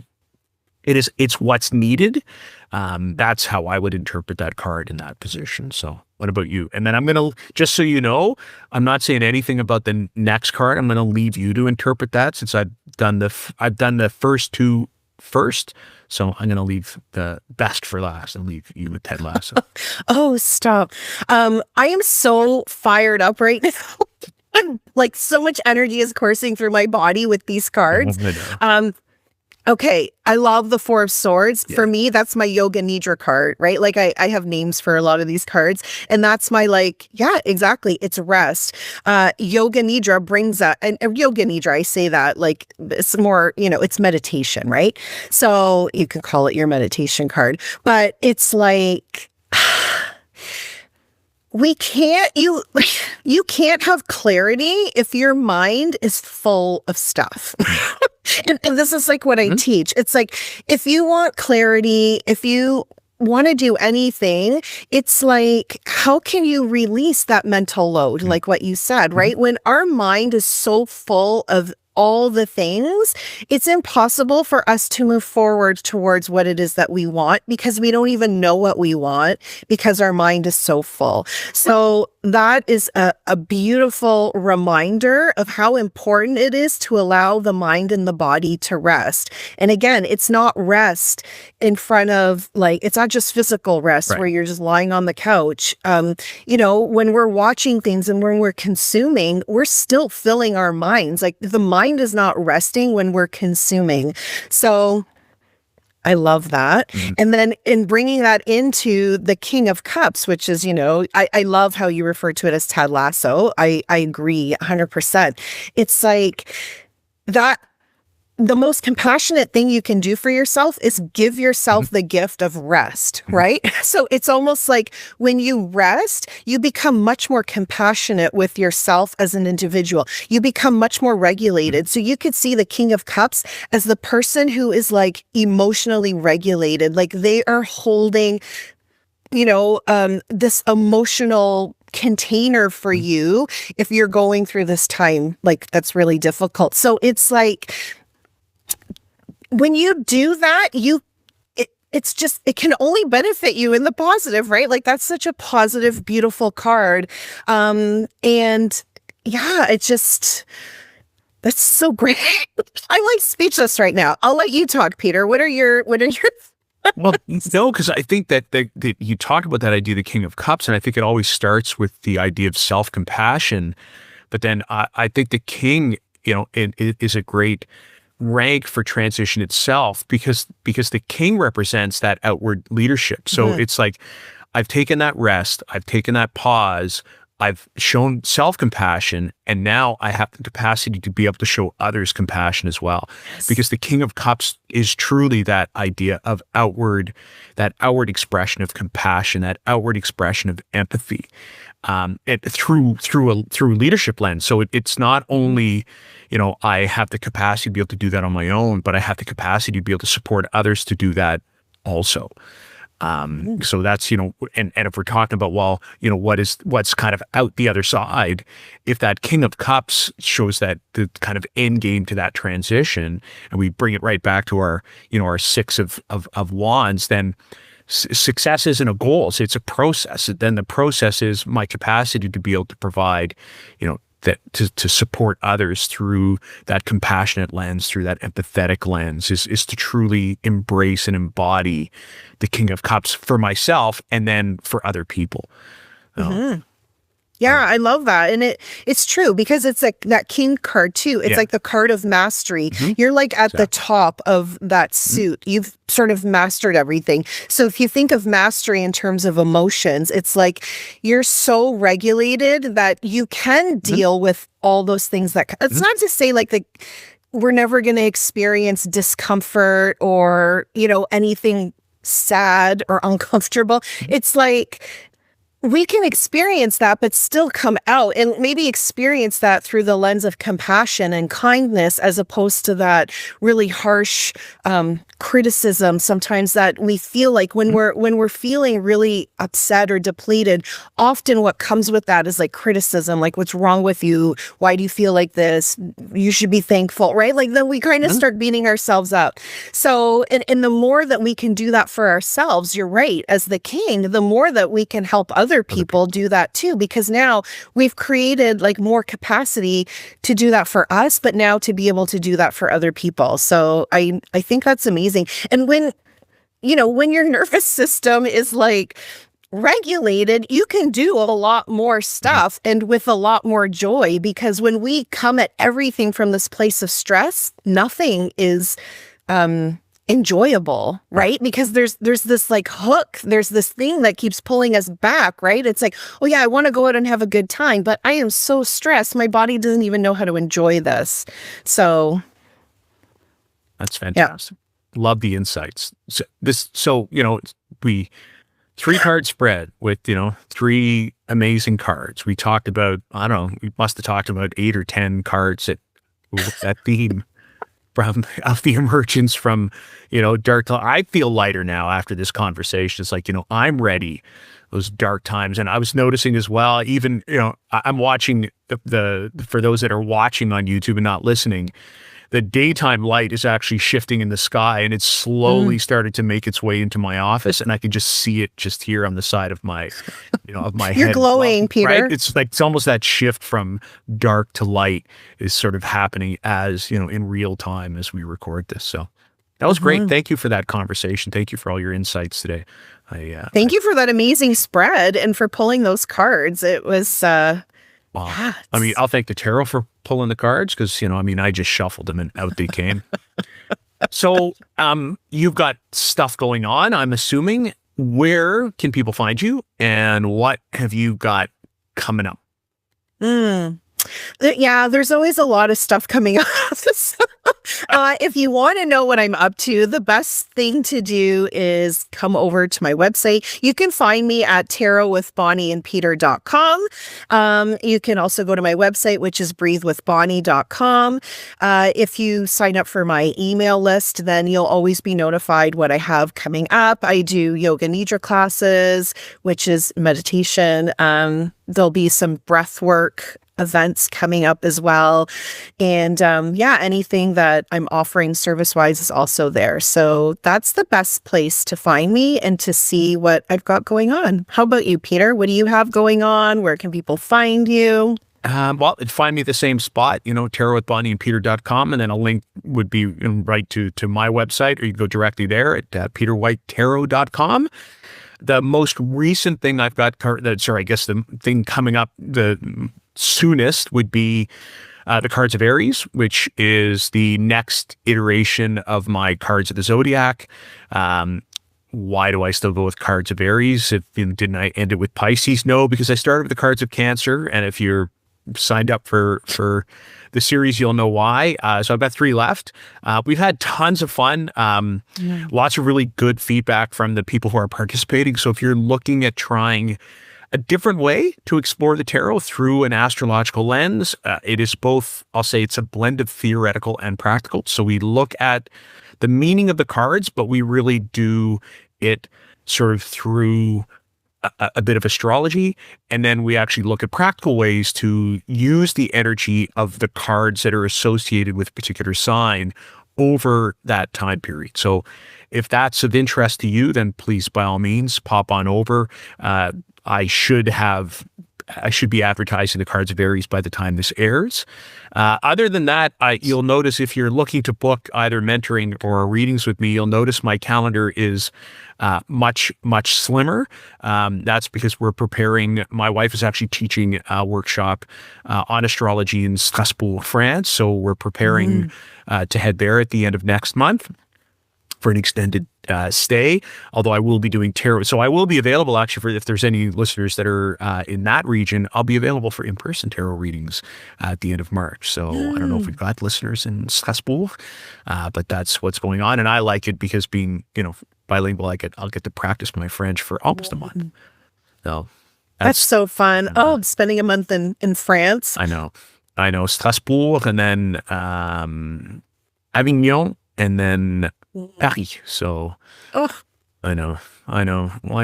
S1: It's what's needed. That's how I would interpret that card in that position. So what about you? And then I'm going to, just so you know, I'm not saying anything about the next card. I'm going to leave you to interpret that since I've done the first two first. So I'm going to leave the best for last and leave you with Ted Lasso.
S2: Oh, stop. I am so fired up right now. Like so much energy is coursing through my body with these cards. Okay, I love the Four of Swords. Yeah. For me, that's my Yoga Nidra card, right? Like I have names for a lot of these cards, and that's my yeah, exactly. It's rest. Yoga Nidra brings that, and Yoga Nidra, I say that like it's more, it's meditation, right? So you can call it your meditation card, but it's like you can't have clarity if your mind is full of stuff. And this is like what I teach. It's like, if you want clarity, if you want to do anything, it's like, how can you release that mental load? Like what you said, right? When our mind is so full of all the things, it's impossible for us to move forward towards what it is that we want because we don't even know what we want because our mind is so full. So that is a beautiful reminder of how important it is to allow the mind and the body to rest. And again, it's not rest in front of it's not just physical rest where you're just lying on the couch. When we're watching things and when we're consuming, we're still filling our minds. Like the mind is not resting when we're consuming. So I love that. And then in bringing that into the King of Cups, which is, I love how you refer to it as Ted Lasso. I agree 100%. It's like that. The most compassionate thing you can do for yourself is give yourself the gift of rest, right? So it's almost like when you rest, you become much more compassionate with yourself as an individual. You become much more regulated. So you could see the King of Cups as the person who is like emotionally regulated. Like they are holding, this emotional container for you if you're going through this time, like that's really difficult. So it's like, when you do that, it's just, it can only benefit you in the positive, right? Like that's such a positive, beautiful card. And yeah, it just, that's so great. I'm like speechless right now. I'll let you talk, Peter. What are your
S1: Well, no, because I think that you talk about that idea, the King of Cups, and I think it always starts with the idea of self-compassion. But then I think the King, it is a great rank for transition itself because the King represents that outward leadership. So it's like, I've taken that rest, I've taken that pause, I've shown self-compassion, and now I have the capacity to be able to show others compassion as well. Yes. Because the King of Cups is truly that idea of that outward expression of compassion, that outward expression of empathy, through a leadership lens. So it's not only, I have the capacity to be able to do that on my own, but I have the capacity to be able to support others to do that also. So that's, and if we're talking about, what's kind of out the other side, if that King of Cups shows that the kind of end game to that transition, and we bring it right back to our, our Six of Wands, then success isn't a goal. So it's a process. Then the process is my capacity to be able to provide, that to support others through that compassionate lens, through that empathetic lens, is to truly embrace and embody the King of Cups for myself and then for other people.
S2: Yeah, I love that. And it's true because it's like that King card too. It's like the card of mastery. You're like at the top of that suit. You've sort of mastered everything. So if you think of mastery in terms of emotions, it's like you're so regulated that you can deal with all those things that, it's not to say like we're never going to experience discomfort or, anything sad or uncomfortable. It's like, we can experience that, but still come out and maybe experience that through the lens of compassion and kindness, as opposed to that really harsh criticism sometimes that we feel like when we're feeling really upset or depleted. Often what comes with that is like criticism, like, what's wrong with you? Why do you feel like this? You should be thankful, right? Like then we kind of start beating ourselves up. So, and the more that we can do that for ourselves, you're right, as the King, the more that we can help other people do that too, because now we've created like more capacity to do that for us, but now to be able to do that for other people. So I think that's amazing. And when your nervous system is like regulated, you can do a lot more stuff and with a lot more joy, because when we come at everything from this place of stress, nothing is enjoyable, right? Because there's this like hook, there's this thing that keeps pulling us back, right? It's like, oh yeah, I want to go out and have a good time, but I am so stressed, my body doesn't even know how to enjoy this. So
S1: that's fantastic. Love the insights. We 3-card spread with, 3 amazing cards. We talked about, I don't know, we must have talked about 8 or 10 cards that theme of the emergence from, dark. I feel lighter now after this conversation. It's like, I'm ready, those dark times. And I was noticing as well, even, I'm watching for those that are watching on YouTube and not listening, the daytime light is actually shifting in the sky, and it's slowly started to make its way into my office, and I can just see it just here on the side of my, of my head.
S2: You're glowing, Peter.
S1: Right? It's almost that shift from dark to light is sort of happening as, in real time as we record this. So that was great. Thank you for that conversation. Thank you for all your insights today.
S2: Thank you for that amazing spread and for pulling those cards. It was,
S1: wow. Yeah, I mean, I'll thank the tarot for pulling the cards because, I just shuffled them and out they came. So you've got stuff going on, I'm assuming. Where can people find you and what have you got coming up?
S2: Yeah, there's always a lot of stuff coming up. If you want to know what I'm up to, the best thing to do is come over to my website. You can find me at tarotwithbonnieandpeter.com. You can also go to my website, which is breathewithbonnie.com. If you sign up for my email list, then you'll always be notified what I have coming up. I do yoga nidra classes, which is meditation. There'll be some breath work events coming up as well. And anything that I'm offering service-wise is also there. So that's the best place to find me and to see what I've got going on. How about you, Peter? What do you have going on? Where can people find you?
S1: Well, find me at the same spot, tarotwithbonnieandpeter.com, and then a link would be right to my website, or you can go directly there at peterwhitetarot.com. The most recent thing I've got, the thing coming up the soonest would be the Cards of Aries, which is the next iteration of my Cards of the Zodiac. Why do I still go with Cards of Aries? Didn't I end it with Pisces? No, because I started with the Cards of Cancer, and if you're signed up for the series, you'll know why. So I've got 3 left. We've had tons of fun. Lots of really good feedback from the people who are participating. So if you're looking at trying a different way to explore the tarot through an astrological lens, it is both, I'll say it's a blend of theoretical and practical. So we look at the meaning of the cards, but we really do it sort of through a bit of astrology, and then we actually look at practical ways to use the energy of the cards that are associated with a particular sign over that time period. So if that's of interest to you, then please, by all means, pop on over. I should be advertising the Cards of Aries by the time this airs. Other than that, you'll notice if you're looking to book either mentoring or readings with me, you'll notice my calendar is much, much slimmer. That's because we're preparing. My wife is actually teaching a workshop on astrology in Strasbourg, France. So we're preparing to head there at the end of next month for an extended stay, although I will be doing tarot. So I will be available actually for, if there's any listeners that are in that region, I'll be available for in-person tarot readings at the end of March. So I don't know if we've got listeners in Strasbourg, but that's what's going on. And I like it because being, bilingual, I'll get to practice my French for almost a month. So
S2: that's so fun. Oh, spending a month in France.
S1: I know. Strasbourg, and then Avignon, and then Paris. So I know.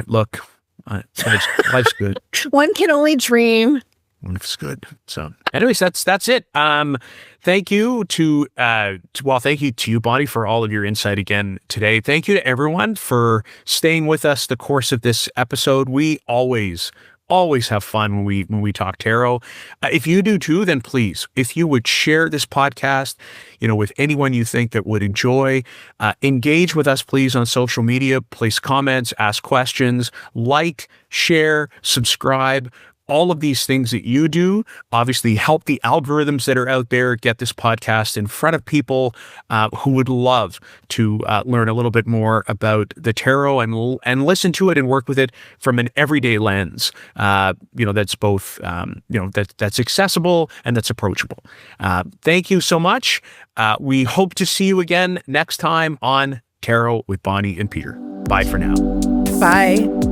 S1: Look, life's good.
S2: One can only dream.
S1: Life's good. So anyways, that's it. Thank you to you, Bonnie, for all of your insight again today. Thank you to everyone for staying with us the course of this episode. We always have fun when we talk tarot. If you do too, then please, if you would share this podcast, with anyone you think that would enjoy, engage with us, please, on social media, place comments, ask questions, like, share, subscribe. All of these things that you do obviously help the algorithms that are out there get this podcast in front of people who would love to learn a little bit more about the tarot and listen to it and work with it from an everyday lens. That's both that's accessible and that's approachable. Thank you so much. We hope to see you again next time on Tarot with Bonnie and Peter. Bye for now.
S2: Bye.